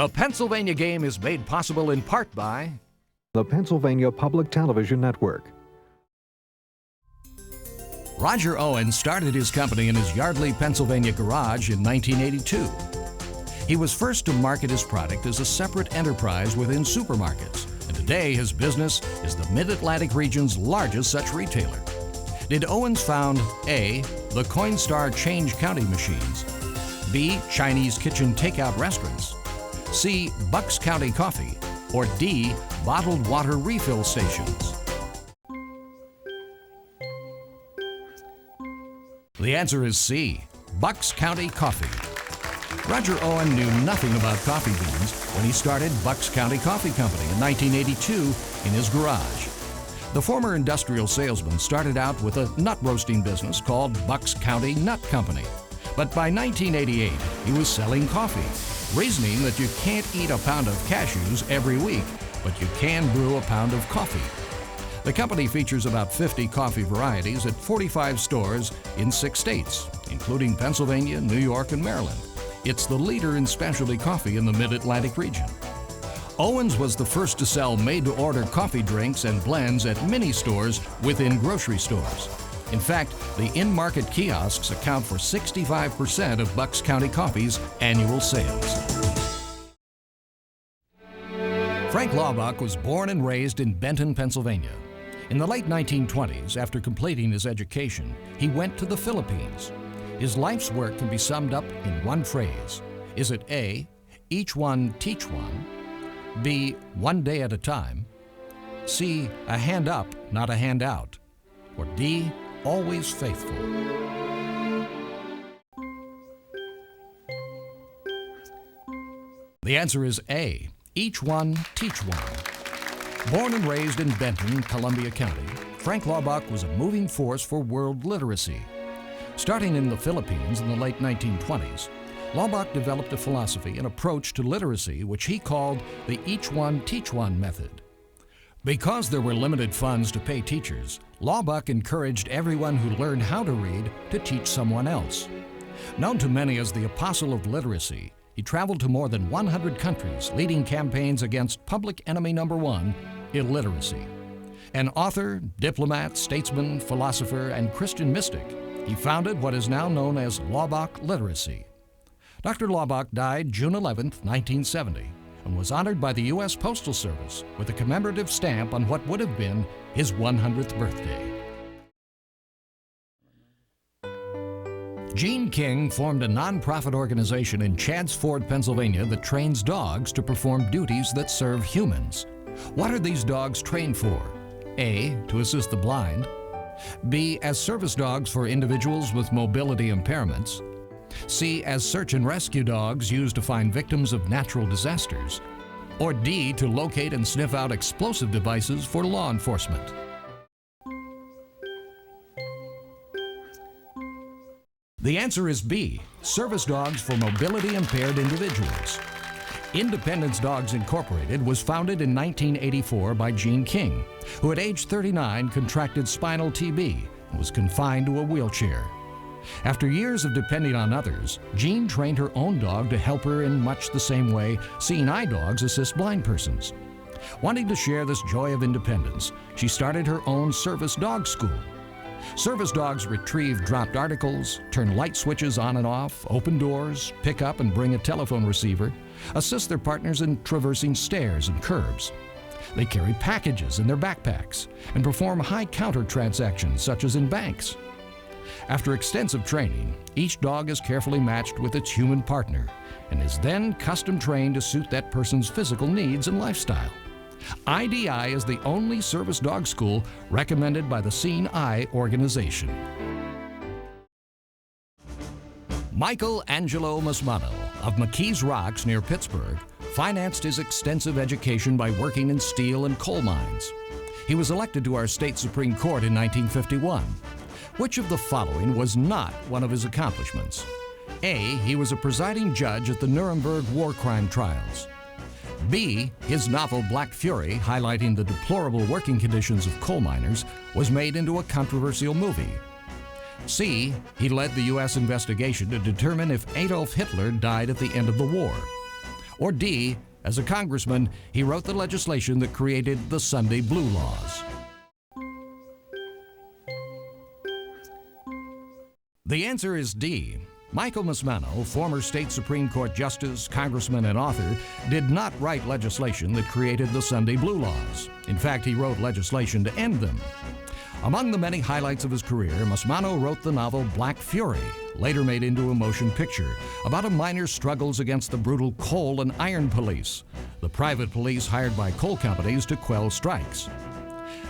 The Pennsylvania Game is made possible in part by the Pennsylvania Public Television Network. Roger Owen started his company in his Yardley, Pennsylvania garage in 1982. He was first to market his product as a separate enterprise within supermarkets, and today his business is the Mid-Atlantic region's largest such retailer. Did Owens found A, the Coinstar change counting machines, B, Chinese kitchen takeout restaurants, C, Bucks County Coffee, or D, bottled water refill stations? The answer is C, Bucks County Coffee. Roger Owen knew nothing about coffee beans when he started Bucks County Coffee Company in 1982 in his garage. The former industrial salesman started out with a nut roasting business called Bucks County Nut Company. But by 1988, he was selling coffee, reasoning that you can't eat a pound of cashews every week, but you can brew a pound of coffee. The company features about 50 coffee varieties at 45 stores in 6 states, including Pennsylvania, New York, and Maryland. It's the leader in specialty coffee in the Mid-Atlantic region. Owens was the first to sell made-to-order coffee drinks and blends at mini stores within grocery stores. In fact, the in-market kiosks account for 65% of Bucks County Coffee's annual sales. Frank Laubach was born and raised in Benton, Pennsylvania. In the late 1920s, after completing his education, he went to the Philippines. His life's work can be summed up in one phrase. Is it A, each one teach one, B, one day at a time, C, a hand up, not a hand out, or D, always faithful? The answer is A, each one teach one. Born and raised in Benton, Columbia County, Frank Laubach was a moving force for world literacy. Starting in the Philippines in the late 1920s, Laubach developed a philosophy and approach to literacy which he called the each one teach one method. Because there were limited funds to pay teachers, Laubach encouraged everyone who learned how to read to teach someone else. Known to many as the Apostle of Literacy, he traveled to more than 100 countries, leading campaigns against public enemy number one, illiteracy. An author, diplomat, statesman, philosopher, and Christian mystic, he founded what is now known as Laubach Literacy. Dr. Laubach died June 11, 1970, and was honored by the U.S. Postal Service with a commemorative stamp on what would have been his 100th birthday. Gene King formed a nonprofit organization in Chadds Ford, Pennsylvania that trains dogs to perform duties that serve humans. What are these dogs trained for? A, to assist the blind. B, as service dogs for individuals with mobility impairments. C, as search and rescue dogs used to find victims of natural disasters. Or D, to locate and sniff out explosive devices for law enforcement. The answer is B, service dogs for mobility impaired individuals. Independence Dogs Incorporated was founded in 1984 by Gene King, who at age 39 contracted spinal TB and was confined to a wheelchair. After years of depending on others, Jean trained her own dog to help her in much the same way seeing eye dogs assist blind persons. Wanting to share this joy of independence, she started her own service dog school. Service dogs retrieve dropped articles, turn light switches on and off, open doors, pick up and bring a telephone receiver, assist their partners in traversing stairs and curbs. They carry packages in their backpacks and perform high counter transactions such as in banks. After extensive training, each dog is carefully matched with its human partner and is then custom trained to suit that person's physical needs and lifestyle. IDI is the only service dog school recommended by the Seeing Eye organization. Michaelmas Mono of McKees Rocks near Pittsburgh financed his extensive education by working in steel and coal mines. He was elected to our state Supreme Court in 1951. Which of the following was not one of his accomplishments? A, he was a presiding judge at the Nuremberg war crime trials. B, his novel Black Fury, highlighting the deplorable working conditions of coal miners, was made into a controversial movie. C, he led the U.S. investigation to determine if Adolf Hitler died at the end of the war. Or D, as a congressman, he wrote the legislation that created the Sunday Blue Laws. The answer is D. Michaelmas Mono, former state Supreme Court justice, congressman, and author, did not write legislation that created the Sunday Blue Laws. In fact, he wrote legislation to end them. Among the many highlights of his career, Mono wrote the novel Black Fury, later made into a motion picture, about a miner's struggles against the brutal coal and iron police, the private police hired by coal companies to quell strikes.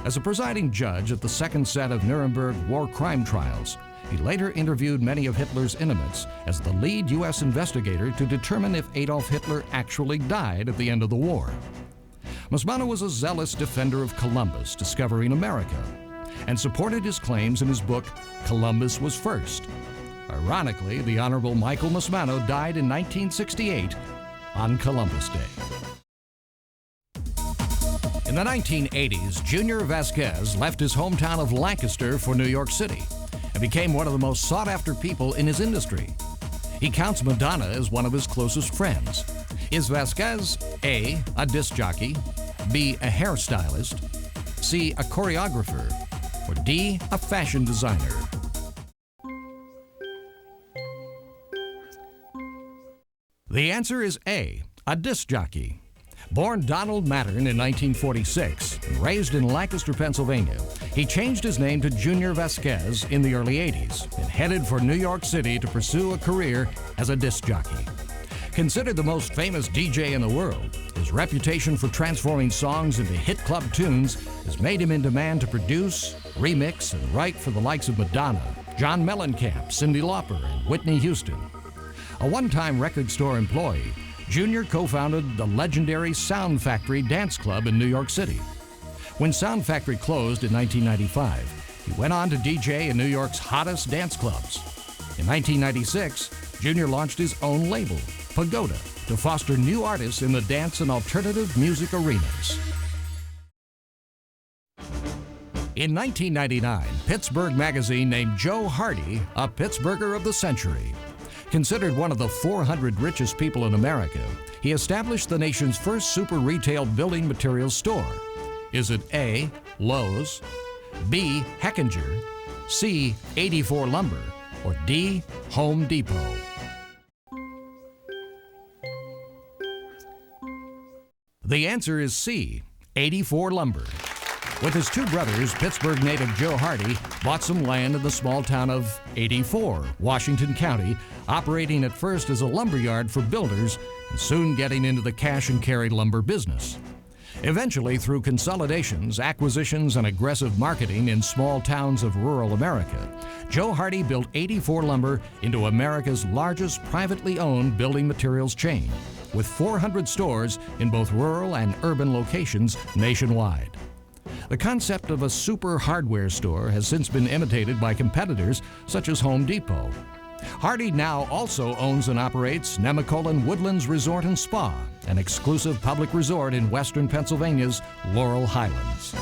As a presiding judge at the second set of Nuremberg war crime trials, he later interviewed many of Hitler's intimates as the lead U.S. investigator to determine if Adolf Hitler actually died at the end of the war. Mono was a zealous defender of Columbus discovering America, and supported his claims in his book, Columbus Was First. Ironically, the Honorable Michaelmas Mono died in 1968 on Columbus Day. In the 1980s, Junior Vasquez left his hometown of Lancaster for New York City and became one of the most sought-after people in his industry. He counts Madonna as one of his closest friends. Is Vasquez A, a disc jockey, B, a hairstylist, C, a choreographer, or D, a fashion designer? The answer is A, a disc jockey. Born Donald Mattern in 1946 and raised in Lancaster, Pennsylvania, he changed his name to Junior Vasquez in the early 80s and headed for New York City to pursue a career as a disc jockey. Considered the most famous DJ in the world, his reputation for transforming songs into hit club tunes has made him in demand to produce, remix, and write for the likes of Madonna, John Mellencamp, Cyndi Lauper, and Whitney Houston. A one-time record store employee, Junior co-founded the legendary Sound Factory Dance Club in New York City. When Sound Factory closed in 1995, he went on to DJ in New York's hottest dance clubs. In 1996, Junior launched his own label, Pagoda, to foster new artists in the dance and alternative music arenas. In 1999, Pittsburgh Magazine named Joe Hardy a Pittsburgher of the Century. Considered one of the 400 richest people in America, he established the nation's first super retail building materials store. Is it A, Lowe's, B, Heckinger, C, 84 Lumber, or D, Home Depot? The answer is C, 84 Lumber. With his two brothers, Pittsburgh native Joe Hardy bought some land in the small town of 84, Washington County, operating at first as a lumberyard for builders and soon getting into the cash and carry lumber business. Eventually, through consolidations, acquisitions, and aggressive marketing in small towns of rural America, Joe Hardy built 84 Lumber into America's largest privately owned building materials chain, with 400 stores in both rural and urban locations nationwide. The concept of a super hardware store has since been imitated by competitors such as Home Depot. Hardy now also owns and operates Nemacolin Woodlands Resort and Spa, an exclusive public resort in western Pennsylvania's Laurel Highlands.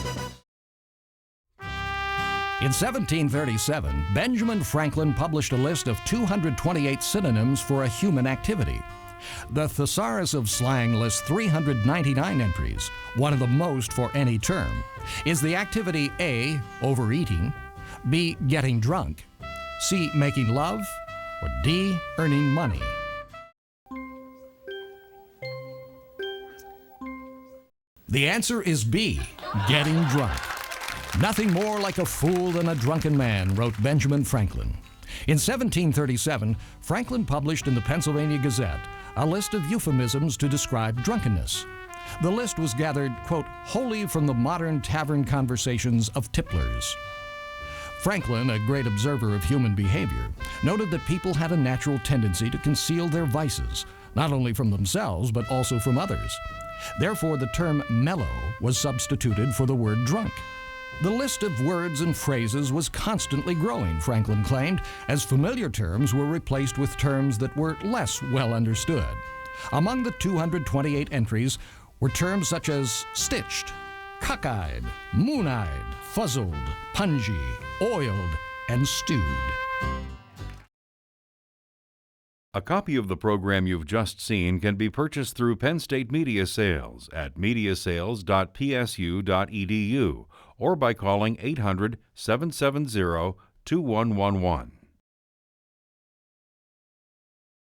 In 1737, Benjamin Franklin published a list of 228 synonyms for a human activity. The Thesaurus of Slang lists 399 entries, one of the most for any term. Is the activity A, overeating, B, getting drunk, C, making love, or D, earning money? The answer is B, getting drunk. Nothing more like a fool than a drunken man, wrote Benjamin Franklin. In 1737, Franklin published in the Pennsylvania Gazette a list of euphemisms to describe drunkenness. The list was gathered, quote, wholly from the modern tavern conversations of tipplers. Franklin, a great observer of human behavior, noted that people had a natural tendency to conceal their vices, not only from themselves, but also from others. Therefore, the term mellow was substituted for the word drunk. The list of words and phrases was constantly growing, Franklin claimed, as familiar terms were replaced with terms that were less well understood. Among the 228 entries were terms such as stitched, cockeyed, moon-eyed, fuzzled, pungy, oiled, and stewed. A copy of the program you've just seen can be purchased through Penn State Media Sales at mediasales.psu.edu or by calling 800-770-2111.